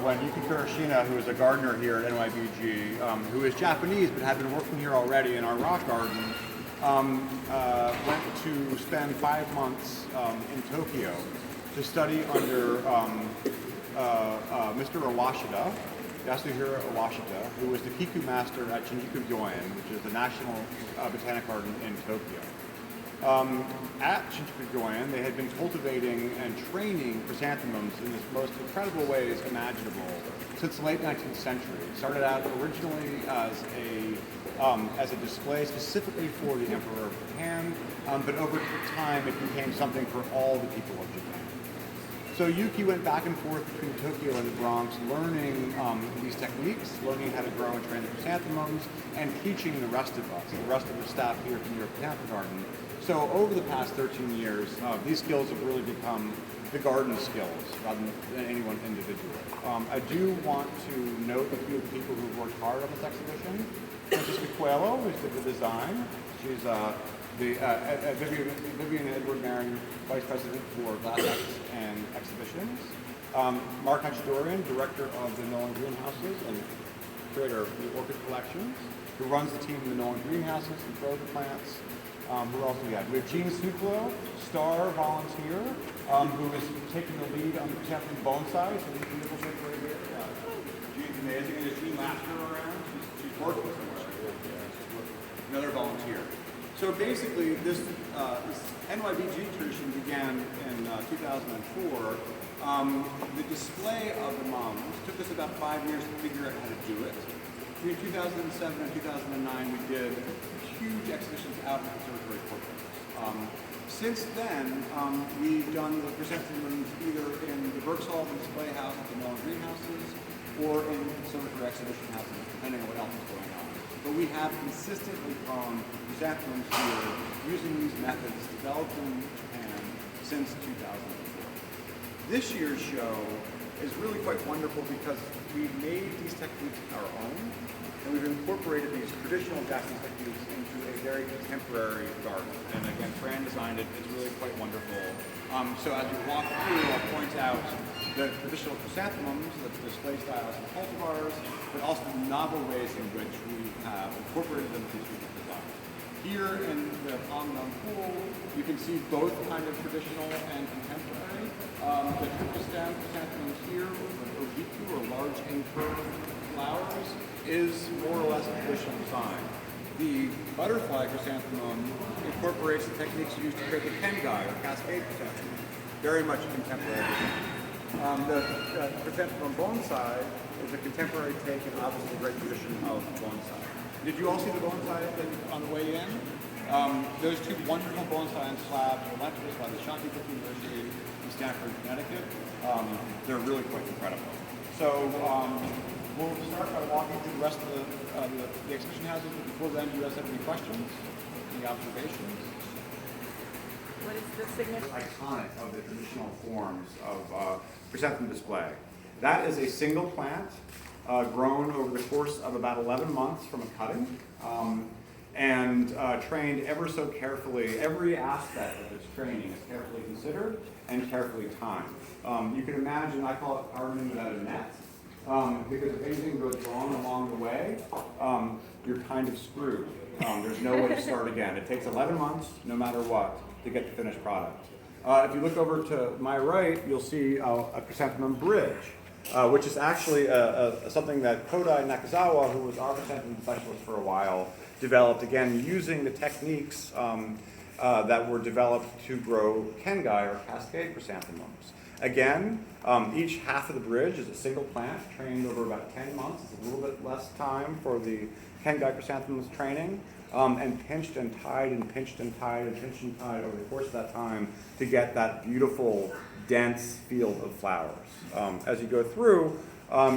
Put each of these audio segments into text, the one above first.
when Yuki Kurashina, who is a gardener here at NYBG, who is Japanese but had been working here already in our rock garden, went to spend 5 months in Tokyo to study under Mr. Iwashida, Yasuhiro Iwashida, who was the KIKU master at Shinjuku Gyoen, which is the National Botanic Garden in Tokyo. At Shinjuku Gyoen, they had been cultivating and training chrysanthemums in the most incredible ways imaginable since the late 19th century. It started out originally as a display specifically for the Emperor of Japan, but over time it became something for all the people of Japan. So Yuki went back and forth between Tokyo and the Bronx, learning these techniques, learning how to grow and train the chrysanthemums, and teaching the rest of us, the rest of the staff here from York Botanical Garden. So over the past 13 years, these skills have really become the garden skills rather than any one individual. I do want to note a few of the people who worked hard on this exhibition. Francisca Coelho, who did the design. She's Vivian Edward Marin, Vice President for Glass and Exhibitions. Mark Hachadorian, Director of the Nolan Greenhouses and Creator of the Orchid Collections, who runs the team in the Nolan Greenhouses and grows the plants. Who else do we have? We have Gene Suklo, star volunteer, who is taking the lead on the chrysanthemum bonsai. So these beautiful things right here. Gene's amazing, and there's Gene Lasker around. She's working somewhere. Another volunteer. So basically, this NYBG tradition began in 2004. The display of the mums took us about 5 years to figure out how to do it. Between 2007 and 2009, we did huge exhibitions out in the conservatory courtyards. Since then, we've done the chrysanthemums either in the Bergstall display house at the Nolan Greenhouses or in conservatory exhibition houses, depending on what else is going on. But we have consistently grown chrysanthemums here using these methods developed in Japan since 2004. This year's show is really quite wonderful because we've made these techniques our own, and we've incorporated these traditional Japanese techniques into a very contemporary garden. And again, Fran designed it. It's really quite wonderful. So as we walk through, I'll point out the traditional chrysanthemums, the display styles and cultivars, but also the novel ways in which we have incorporated them into the design. Here in the Palm Pool, you can see both kind of traditional and contemporary. The triple stem chrysanthemums here, with ogiku or large incurved flowers, is more or less a traditional design. The butterfly chrysanthemum incorporates the techniques used to create the kengai or cascade chrysanthemum, very much contemporary. The chrysanthemum bonsai is a contemporary take and obviously a great tradition of bonsai. Did you all see the bonsai on the way in? Those two wonderful bonsai on slabs were lent to us by the Shanti Brook University in Stamford, Connecticut. They're really quite incredible. So we'll start by walking through the rest of the exhibition houses, but before then, do you guys have any questions, any observations? What is the significance? Iconic of the traditional forms of chrysanthemum display. That is a single plant grown over the course of about 11 months from a cutting and trained ever so carefully. Every aspect of its training is carefully considered and carefully timed. You can imagine, I call it gardening without a net, because if anything goes wrong along the way, you're kind of screwed. There's no way to start again. It takes 11 months, no matter what, to get the finished product. If you look over to my right, you'll see a chrysanthemum bridge, which is actually something that Kodai Nakazawa, who was our chrysanthemum specialist for a while, developed, again, using the techniques that were developed to grow kengai or cascade chrysanthemums. Again, each half of the bridge is a single plant trained over about 10 months. It's a little bit less time for the kengai chrysanthemums training, and pinched and tied and pinched and tied and pinched and tied over the course of that time to get that beautiful, dense field of flowers. As you go through,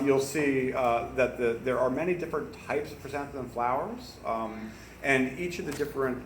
you'll see that there are many different types of chrysanthemum flowers, and each of the different